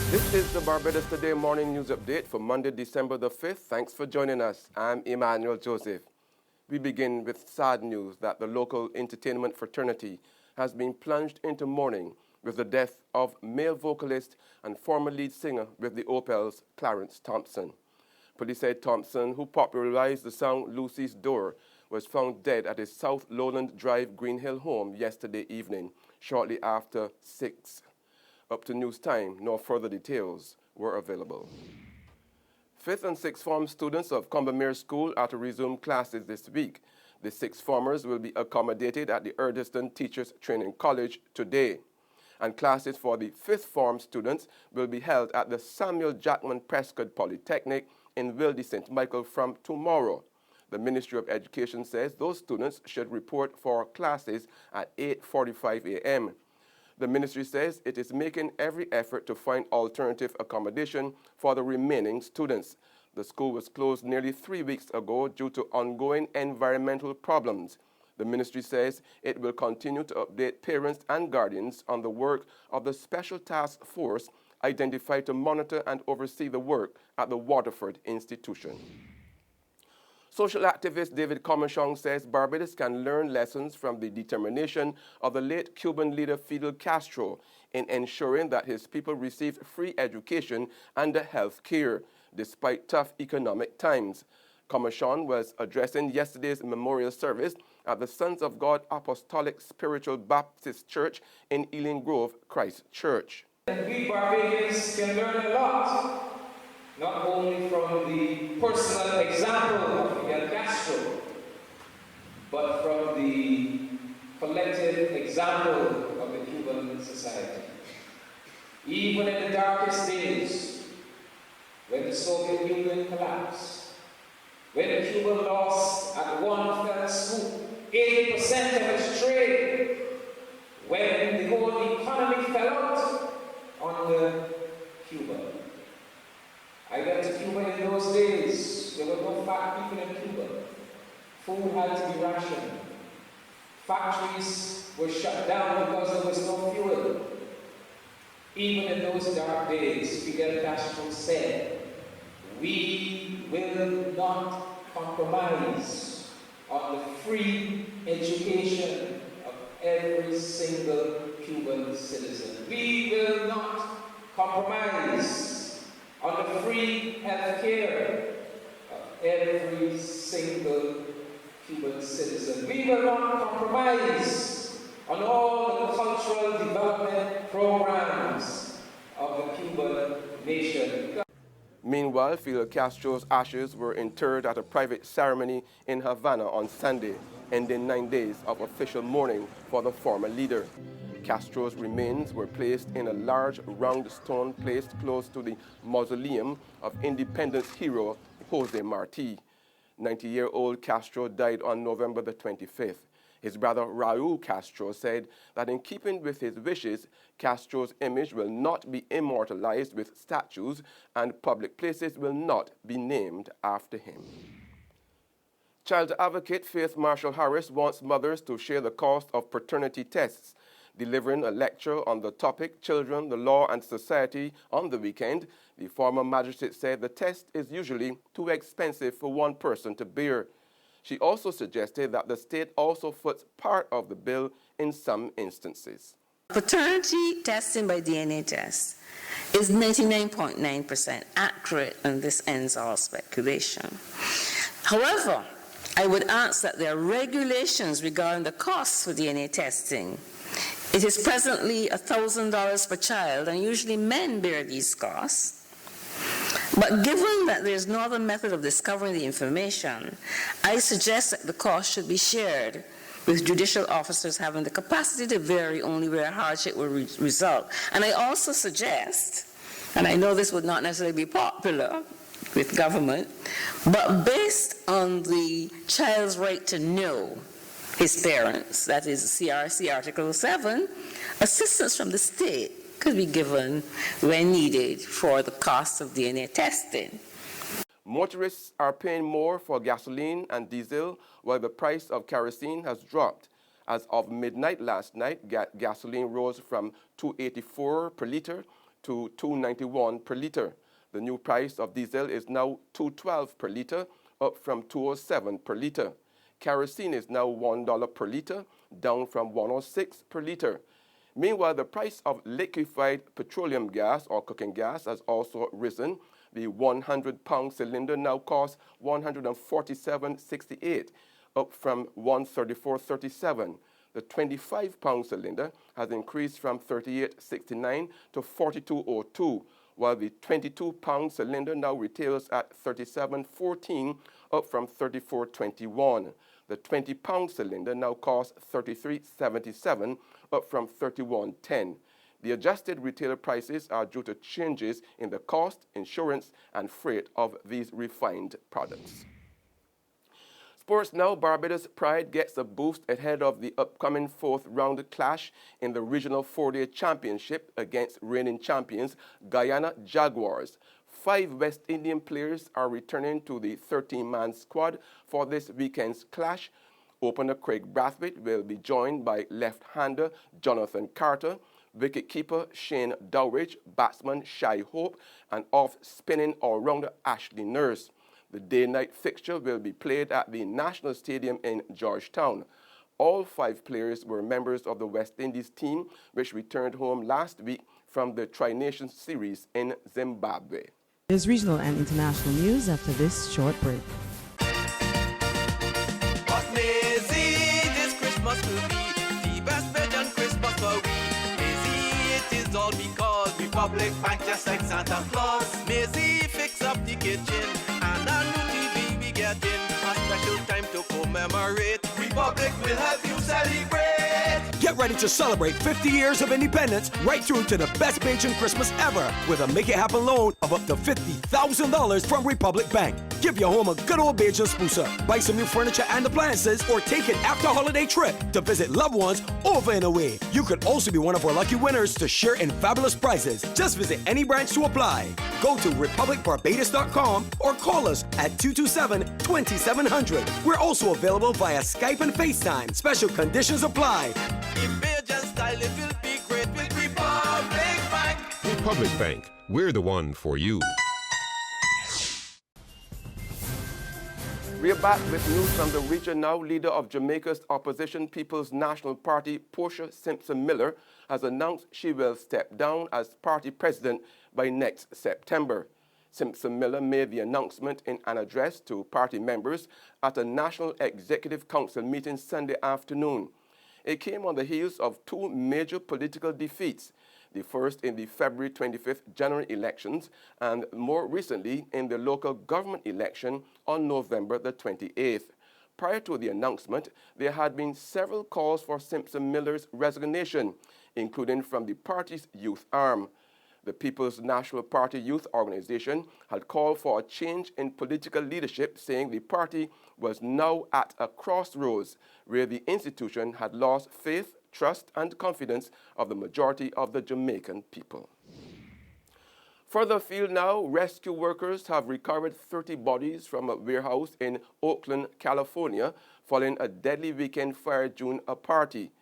This is the Barbados Today morning news update for Monday, December the 5th. Thanks for joining us. I'm Emmanuel Joseph. We begin with sad news that the local entertainment fraternity has been plunged into mourning with the death of male vocalist and former lead singer with the Opals, Clarence Thompson. Police said Thompson, who popularized the song Lucy's Door, was found dead at his South Lowland Drive Green Hill home yesterday evening, shortly after 6. Up to news time, no further details were available. 5th and 6th form students of Combermere School are to resume classes this week. The 6th formers will be accommodated at the Erdiston Teachers Training College today. And classes for the 5th form students will be held at the Samuel Jackman Prescott Polytechnic in Wilde St. Michael from tomorrow. The Ministry of Education says those students should report for classes at 8:45 a.m. The ministry says it is making every effort to find alternative accommodation for the remaining students. The school was closed nearly 3 weeks ago due to ongoing environmental problems. The ministry says it will continue to update parents and guardians on the work of the Special Task Force identified to monitor and oversee the work at the Waterford institution. Social activist David Comachong says Barbados can learn lessons from the determination of the late Cuban leader Fidel Castro in ensuring that his people received free education and health care, despite tough economic times. Comachong was addressing yesterday's memorial service at the Sons of God Apostolic Spiritual Baptist Church in Ealing Grove, Christchurch. We Barbadians can learn a lot. Not only from the personal example of Fidel Castro, but from the collective example of the Cuban society. Even in the darkest days, when the Soviet Union collapsed, when Cuba lost at one fell swoop 80% of its trade, when the whole economy fell out under Cuba. I went to Cuba in those days. There were no fat people in Cuba. Food had to be rationed. Factories were shut down because there was no fuel. Even in those dark days, Fidel Castro said, "We will not compromise on the free education of every single Cuban citizen. We will not compromise on the free health care of every single Cuban citizen. We will not compromise on all the cultural development programs of the Cuban nation." Meanwhile, Fidel Castro's ashes were interred at a private ceremony in Havana on Sunday, ending 9 days of official mourning for the former leader. Castro's remains were placed in a large round stone placed close to the mausoleum of independence hero Jose Marti. 90-year-old Castro died on November the 25th. His brother Raul Castro said that in keeping with his wishes, Castro's image will not be immortalized with statues and public places will not be named after him. Child advocate Faith Marshall Harris wants mothers to share the cost of paternity tests. Delivering a lecture on the topic, Children, the Law and Society, on the weekend, the former magistrate said the test is usually too expensive for one person to bear. She also suggested that the state also foots part of the bill in some instances. Paternity testing by DNA test is 99.9% accurate, and this ends all speculation. However, I would ask that there are regulations regarding the costs for DNA testing. It is presently $1,000 per child, and usually men bear these costs. But given that there's no other method of discovering the information, I suggest that the cost should be shared with judicial officers having the capacity to vary only where hardship will result. And I also suggest, and I know this would not necessarily be popular with government, but based on the child's right to know his parents, that is CRC Article 7, assistance from the state could be given when needed for the cost of DNA testing. Motorists are paying more for gasoline and diesel while the price of kerosene has dropped. As of midnight last night, gasoline rose from $2.84 per liter to $2.91 per litre. The new price of diesel is now $2.12 per litre, up from $2.07 per litre. Kerosene is now $1 per litre, down from $1.06 per litre. Meanwhile, the price of liquefied petroleum gas or cooking gas has also risen. The 100-pound cylinder now costs $147.68, up from $134.37. The 25-pound cylinder has increased from $38.69 to $42.02, while the 22-pound cylinder now retails at $37.14, up from $34.21. The 20-pound cylinder now costs $33.77, up from $31.10. The adjusted retailer prices are due to changes in the cost, insurance, and freight of these refined products. Sports now, Barbados Pride gets a boost ahead of the upcoming fourth-round clash in the Regional 4-Day Championship against reigning champions Guyana Jaguars. 5 West Indian players are returning to the 13-man squad for this weekend's clash. Opener Craig Brathwaite will be joined by left-hander Jonathan Carter, wicket-keeper Shane Dowridge, batsman Shai Hope, and off-spinning all-rounder Ashley Nurse. The day-night fixture will be played at the National Stadium in Georgetown. All 5 players were members of the West Indies team, which returned home last week from the Tri-Nations Series in Zimbabwe. There's regional and international news after this short break. Amazing, this Christmas will be the best Belgian Christmas for we. Amazing, it is all because Republic Bank just like Santa Claus. Amazing, fix up the kitchen and a new TV we get in. A special time to commemorate. Republic will help you celebrate. Get ready to celebrate 50 years of independence right through to the best Bajan Christmas ever with a Make It Happen loan of up to $50,000 from Republic Bank. Give your home a good old Bajan spooser, buy some new furniture and appliances, or take an after-holiday trip to visit loved ones over and away. You could also be one of our lucky winners to share in fabulous prizes. Just visit any branch to apply. Go to republicbarbados.com or call us at 227-2700. We're also available via Skype and FaceTime. Special conditions apply. In Bajan style, it will be great with Republic Bank. Republic Bank, we're the one for you. We're back with news from the region now. Leader of Jamaica's opposition People's National Party, Portia Simpson Miller, has announced she will step down as party president by next September. Simpson Miller made the announcement in an address to party members at a National Executive Council meeting Sunday afternoon. It came on the heels of 2 major political defeats, the first in the February 25th general elections and more recently in the local government election on November the 28th. Prior to the announcement, there had been several calls for Simpson Miller's resignation, including from the party's youth arm. The People's National Party Youth Organization had called for a change in political leadership, saying the party was now at a crossroads where the institution had lost faith, trust, and confidence of the majority of the Jamaican people. Further afield now, rescue workers have recovered 30 bodies from a warehouse in Oakland, California, following a deadly weekend fire during a party,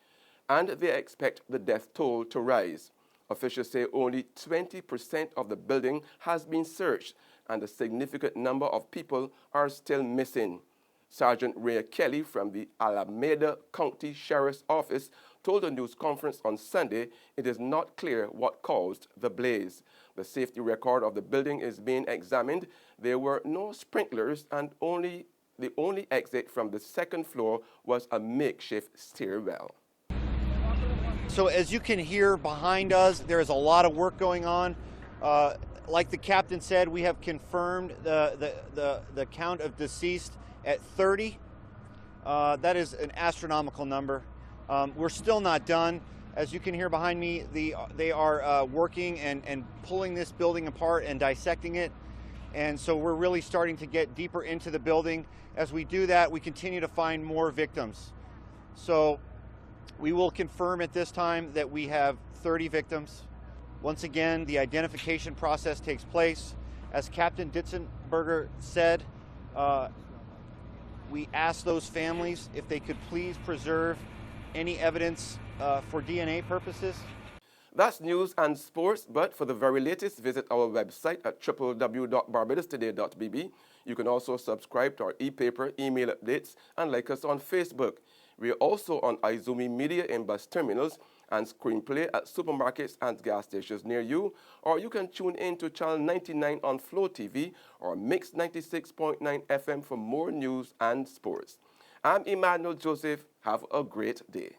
and they expect the death toll to rise. Officials say only 20% of the building has been searched, and a significant number of people are still missing. Sergeant Ray Kelly from the Alameda County Sheriff's Office told a news conference on Sunday it is not clear what caused the blaze. The safety record of the building is being examined. There were no sprinklers, and the only exit from the second floor was a makeshift stairwell. So as you can hear behind us, there is a lot of work going on. Like the captain said, we have confirmed the count of deceased at 30. That is an astronomical number. We're still not done. As you can hear behind me, they are working and pulling this building apart and dissecting it. And so we're really starting to get deeper into the building. As we do that, we continue to find more victims. So we will confirm at this time that we have 30 victims. Once again, the identification process takes place. As Captain Ditzenberger said, we asked those families if they could please preserve any evidence for DNA purposes. That's news and sports, but for the very latest, visit our website at www.barbadostoday.bb. You can also subscribe to our e-paper, email updates, and like us on Facebook. We are also on Izumi Media in bus terminals and Screenplay at supermarkets and gas stations near you, or you can tune in to Channel 99 on Flow TV or Mix 96.9 FM for more news and sports. I'm Emmanuel Joseph. Have a great day.